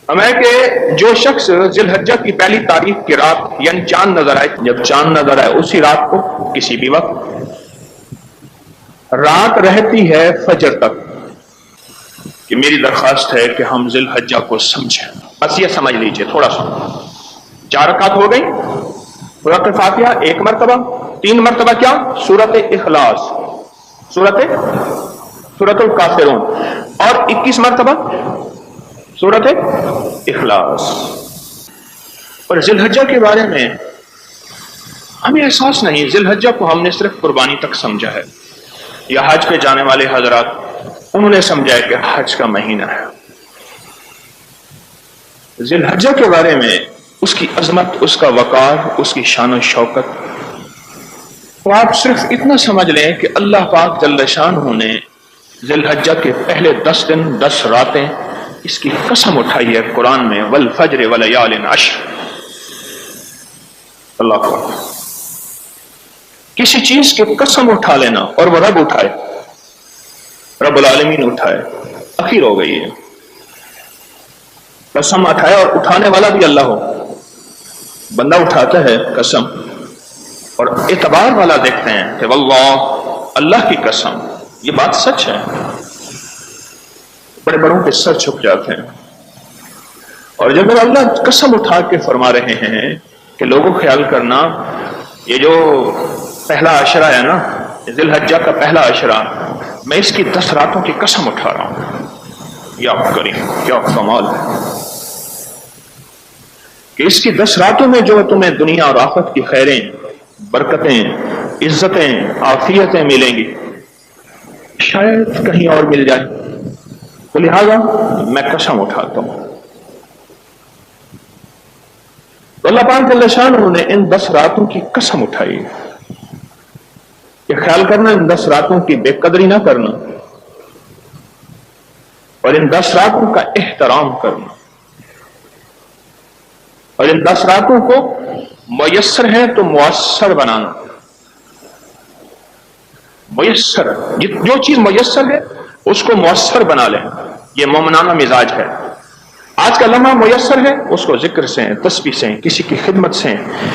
ہمیں کہ جو شخص ذی الحجہ کی پہلی تاریخ کی رات یعنی چاند نظر آئے، جب چاند نظر آئے اسی رات کو کسی بھی وقت، رات رہتی ہے فجر تک، کہ میری درخواست ہے کہ ہم ذی الحجہ کو سمجھیں، بس یہ سمجھ لیجئے تھوڑا سا۔ 4 رکعت ہو گئی، سورۃ فاتحہ 1 مرتبہ، 3 مرتبہ کیا؟ سورۃ اخلاص، سورۃ الکافرون، اور 21 مرتبہ سورۃ اخلاص۔ اور ذی الحجہ کے بارے میں ہمیں احساس نہیں، ذی الحجہ کو ہم نے صرف قربانی تک سمجھا ہے، یا حج پہ جانے والے حضرات انہوں نے سمجھا ہے کہ حج کا مہینہ ہے۔ ذی الحجہ کے بارے میں اس کی عظمت، اس کا وقار، اس کی شان و شوکت، تو آپ صرف اتنا سمجھ لیں کہ اللہ پاک جل شانہ نے ذی الحجہ کے پہلے 10 دن 10 راتیں اس کی قسم اٹھائی ہے قرآن میں، والفجر ولیال عشر۔ اللہ اکبر، کسی چیز کی قسم اٹھا لینا اور وہ رب اٹھائے، رب العالمین اٹھائے، اخیر ہو گئی ہے۔ قسم اٹھائے اور اٹھانے والا بھی اللہ ہو، بندہ اٹھاتا ہے قسم اور اعتبار والا دیکھتے ہیں کہ واللہ، اللہ کی قسم، یہ بات سچ ہے۔ بڑے بڑوں کے سر چھپ جاتے ہیں، اور جب اللہ قسم اٹھا کے فرما رہے ہیں کہ لوگوں خیال کرنا، یہ جو پہلا عشرہ ہے نا، ذی الحجہ کا پہلا عشرہ، میں اس کی 10 راتوں کی قسم اٹھا رہا ہوں۔ یا کریم، کیا کمال ہے کہ اس کی 10 راتوں میں جو تمہیں دنیا اور آخرت کی خیریں، برکتیں، عزتیں، عافیتیں ملیں گی، شاید کہیں اور مل جائے، تو لہذا میں قسم اٹھاتا ہوں۔ تو اللہ پاک جل شانہ نے ان 10 راتوں کی قسم اٹھائی کہ خیال کرنا، ان 10 راتوں کی بے قدری نہ کرنا، اور ان 10 راتوں کا احترام کرنا، اور ان 10 راتوں کو میسر ہے تو مؤثر بنانا۔ میسر، جو چیز میسر ہے اس کو مؤثر بنا لیں، یہ مومنانہ مزاج ہے۔ آج کا لمحہ میسر ہے، اس کو ذکر سے، تسبیح سے، کسی کی خدمت سے،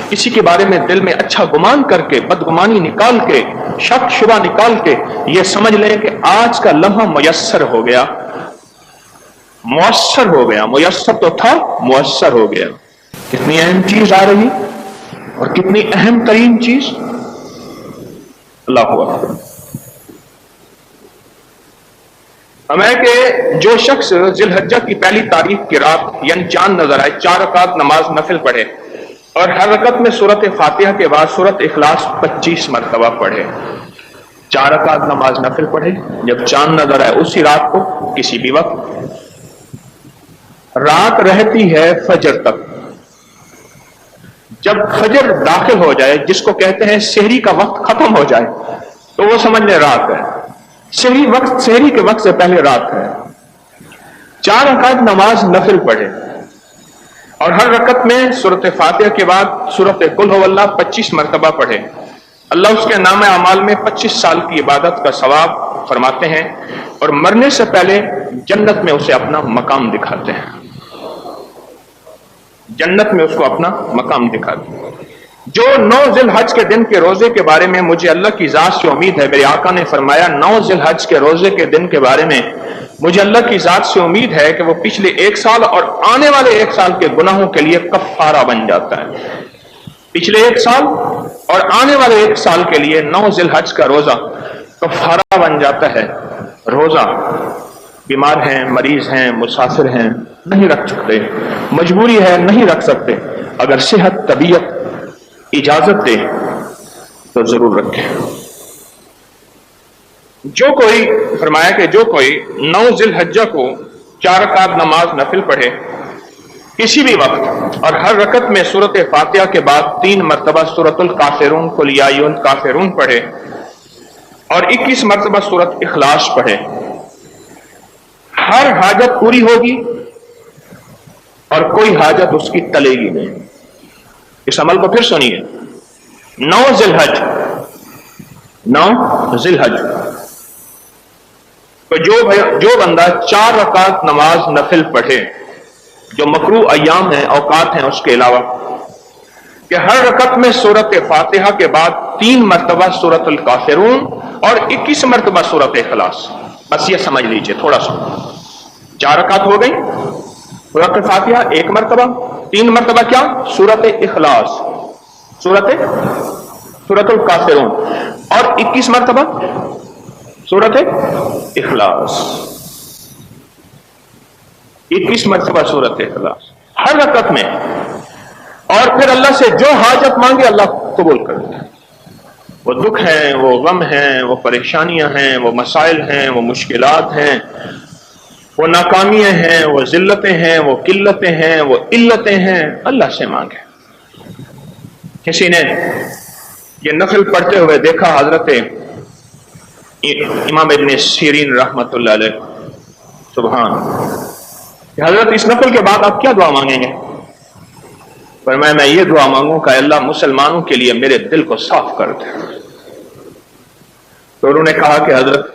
کسی کے بارے میں دل میں اچھا گمان کر کے، بدگمانی نکال کے، شک شبہ نکال کے یہ سمجھ لیں کہ آج کا لمحہ میسر ہو گیا، مؤثر ہو گیا۔ میسر تو تھا، مؤثر ہو گیا۔ کتنی اہم چیز آ رہی اور کتنی اہم ترین چیز، اللہ اکبر۔ ہمیں کہ جو شخص ذی الحجہ کی پہلی تاریخ کی رات یعنی چاند نظر آئے، 4 رکعت نماز نفل پڑھے، اور ہر رکعت میں سورۃ فاتحہ کے بعد سورۃ اخلاص 25 مرتبہ پڑھے۔ 4 رکعت نماز نفل پڑھے، جب چاند نظر آئے اسی رات کو کسی بھی وقت، رات رہتی ہے فجر تک، جب فجر داخل ہو جائے، جس کو کہتے ہیں سحری کا وقت ختم ہو جائے، تو وہ سمجھ لیں رات ہے۔ سحری کے وقت سے پہلے رات ہے۔ 4 رکعت نماز نفل پڑھے، اور ہر رکعت میں سورۃ فاتحہ کے بعد سورۃ قل هو اللہ 25 مرتبہ پڑھے۔ اللہ اس کے نام اعمال میں 25 سال کی عبادت کا ثواب فرماتے ہیں، اور مرنے سے پہلے جنت میں اسے اپنا مقام دکھاتے ہیں، جنت میں اس کو اپنا مقام دکھاتے ہیں۔ جو 9 ذی الحج کے دن کے روزے کے بارے میں مجھے اللہ کی ذات سے امید ہے، میرے آقا نے فرمایا 9 ذی الحج کے روزے کے دن کے بارے میں مجھے اللہ کی ذات سے امید ہے کہ وہ پچھلے 1 سال اور آنے والے 1 سال کے گناہوں کے لیے کفارہ بن جاتا ہے۔ پچھلے 1 سال اور آنے والے 1 سال کے لیے 9 ذی الحج کا روزہ کفارہ بن جاتا ہے۔ روزہ بیمار ہیں، مریض ہیں، مسافر ہیں، نہیں رکھ سکتے، مجبوری ہے نہیں رکھ سکتے، اگر صحت طبیعت اجازت دے تو ضرور رکھیں۔ جو کوئی فرمایا کہ جو کوئی 9 ذی الحجہ کو 4 رکعت نماز نفل پڑھے کسی بھی وقت، اور ہر رکعت میں سورۃ فاتحہ کے بعد 3 مرتبہ سورۃ الکافرون قل یا ایھا الکافرون پڑھے، اور 21 مرتبہ سورۃ اخلاص پڑھے، ہر حاجت پوری ہوگی اور کوئی حاجت اس کی ٹلے گی نہیں۔ اس عمل کو پھر سنیے، 9 ذی الحج تو جو بندہ 4 رکعت نماز نفل پڑھے، جو مکروہ ایام ہیں، اوقات ہیں اس کے علاوہ، کہ ہر رکعت میں سورت فاتحہ کے بعد 3 مرتبہ سورت الکافرون اور 21 مرتبہ سورت اخلاص. بس یہ سمجھ لیجئے تھوڑا سا. 4 رکعت ہو گئی، سورت فاتحہ 1 مرتبہ، 3 مرتبہ کیا؟ سورت اخلاص، سورت الکافرون، اور 21 مرتبہ سورت اخلاص. 21 مرتبہ سورت اخلاص ہر رکعت میں. اور پھر اللہ سے جو حاجت مانگے اللہ قبول کرتا ہے. وہ دکھ ہیں، وہ غم ہیں، وہ پریشانیاں ہیں، وہ مسائل ہیں، وہ مشکلات ہیں، وہ ناکامیاں ہیں، وہ ذلتیں ہیں، وہ قلتیں ہیں، وہ علتیں ہیں، اللہ سے مانگے. کسی نے یہ نفل پڑھتے ہوئے دیکھا حضرت امام ابن سیرین رحمت اللہ علیہ، سبحان، کہ حضرت اس نفل کے بعد آپ کیا دعا مانگیں گے؟ فرمایا میں یہ دعا مانگوں کہ اللہ مسلمانوں کے لیے میرے دل کو صاف کر دے. تو انہوں نے کہا کہ حضرت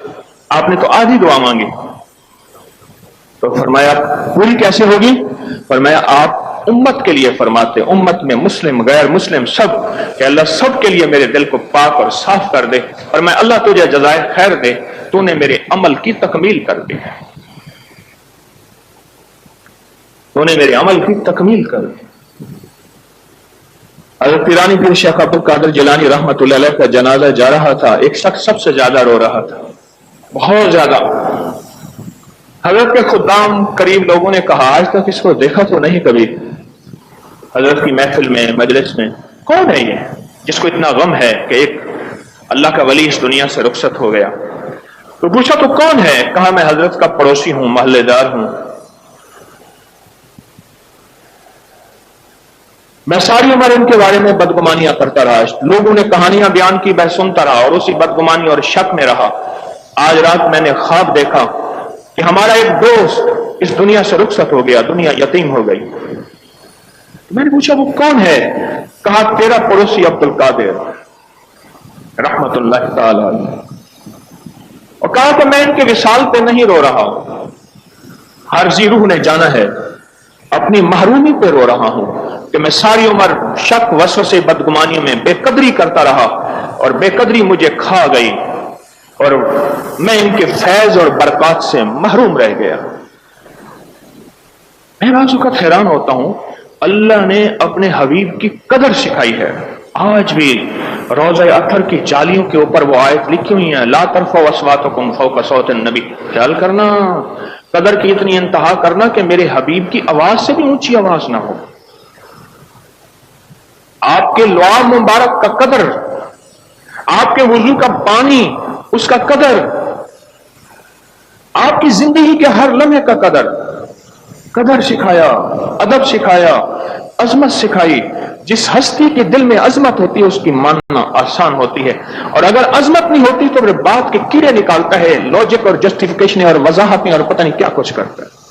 آپ نے تو آدھی دعا مانگی. تو فرمایا پوری کیسے ہوگی؟ فرمایا آپ امت کے لیے فرماتے، امت میں مسلم غیر مسلم سب، کہ اللہ سب کے لیے میرے دل کو پاک اور صاف کر دے. فرمایا اللہ تجھے جزائے خیر دے، تو نے میرے عمل کی تکمیل کر دی، تو نے میرے عمل کی تکمیل کر دی. حضرت پیرانی پیر شیخ عبد القادر جیلانی رحمت اللہ علیہ کا جنازہ جا رہا تھا. ایک شخص سب سے زیادہ رو رہا تھا، بہت زیادہ. حضرت کے خدام قریب لوگوں نے کہا آج تک اس کو دیکھا تو نہیں کبھی حضرت کی محفل میں، مجلس میں، کون ہے یہ جس کو اتنا غم ہے کہ ایک اللہ کا ولی اس دنیا سے رخصت ہو گیا؟ تو پوچھا تو کون ہے؟ کہا میں حضرت کا پڑوسی ہوں، محلے دار ہوں. میں ساری عمر ان کے بارے میں بدگمانیاں کرتا رہا، لوگوں نے کہانیاں بیان کی، میں سنتا رہا اور اسی بدگمانی اور شک میں رہا. آج رات میں نے خواب دیکھا کہ ہمارا ایک دوست اس دنیا سے رخصت ہو گیا، دنیا یتیم ہو گئی. میں نے پوچھا وہ کون ہے؟ کہا تیرا پڑوسی عبد القادر رحمت اللہ تعالی علیہ. اور کہا کہ میں ان کے وصال پہ نہیں رو رہا، ہر ذی روح نے جانا ہے، اپنی محرومی پہ رو رہا ہوں کہ میں ساری عمر شک وسوسے بدگمانیوں میں بے قدری کرتا رہا اور بے قدری مجھے کھا گئی اور میں ان کے فیض اور برکات سے محروم رہ گیا. میں بعض اوقات حیران ہوتا ہوں، اللہ نے اپنے حبیب کی قدر سکھائی ہے. آج بھی روضہ اطہر کی جالیوں کے اوپر وہ آیت لکھی ہوئی ہیں، لا ترفعوا اصواتکم فوق صوت النبی. خیال کرنا، قدر کی اتنی انتہا کرنا کہ میرے حبیب کی آواز سے بھی اونچی آواز نہ ہو. آپ کے لعاب مبارک کا قدر، آپ کے وضو کا پانی اس کا قدر، آپ کی زندگی کے ہر لمحے کا قدر سکھایا، ادب سکھایا، عظمت سکھائی. جس ہستی کے دل میں عظمت ہوتی ہے اس کی ماننا آسان ہوتی ہے، اور اگر عظمت نہیں ہوتی تو پھر بات کے کیڑے نکالتا ہے، لاجک اور جسٹیفیکیشن اور وضاحتیں اور پتہ نہیں کیا کچھ کرتا ہے.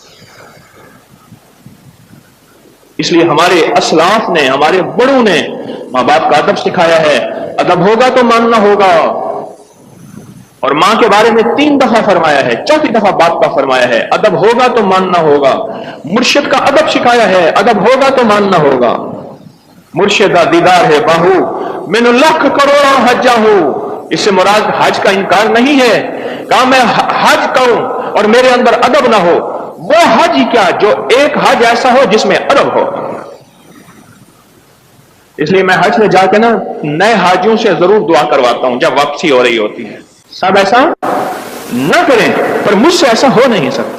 اس لیے ہمارے اسلاف نے، ہمارے بڑوں نے ماں باپ کا ادب سکھایا ہے. ادب ہوگا تو ماننا ہوگا، اور ماں کے بارے میں 3 دفعہ فرمایا ہے، 4تھی دفعہ باپ کا فرمایا ہے، ادب ہوگا تو ماننا ہوگا. مرشد کا ادب سکھایا ہے، ادب ہوگا تو ماننا ہوگا. مرشدہ دیدار ہے باہو من لاکھ کروڑوں حجہ ہو. اس سے مراد حج کا انکار نہیں ہے. کہا میں حج کروں اور میرے اندر ادب نہ ہو، وہ حج ہی کیا جو ایک حج ایسا ہو جس میں ادب ہو. اس لیے میں حج میں جا کے نا نئے حاجیوں سے ضرور دعا کرواتا ہوں جب واپسی ہو رہی ہوتی ہے. سب ایسا نہ کریں، پر مجھ سے ایسا ہو نہیں سکتا.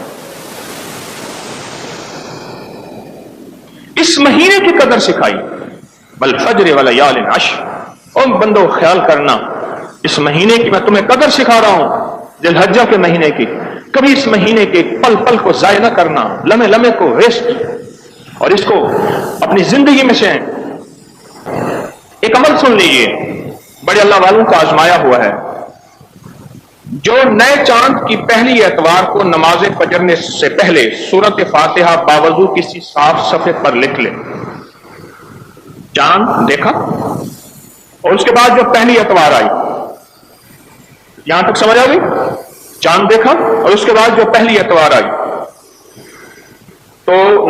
اس مہینے کی قدر سکھائی، والفجر ولیال عشر. او بندو خیال کرنا، اس مہینے کی میں تمہیں قدر سکھا رہا ہوں، ذی الحجہ کے مہینے کی. کبھی اس مہینے کے پل پل کو ضائع نہ کرنا، لمحے لمحے کو ویسٹ، اور اس کو اپنی زندگی میں سے ایک عمل سن لیجئے، بڑے اللہ والوں کا آزمایا ہوا ہے. جو نئے چاند کی پہلی اتوار کو نماز فجر سے پہلے سورت فاتحہ باوضو کسی صاف صفحے پر لکھ لے. چاند دیکھا اور اس کے بعد جو پہلی اتوار آئی، یہاں تک سمجھ آ گئی؟ چاند دیکھا اور اس کے بعد جو پہلی اتوار آئی، تو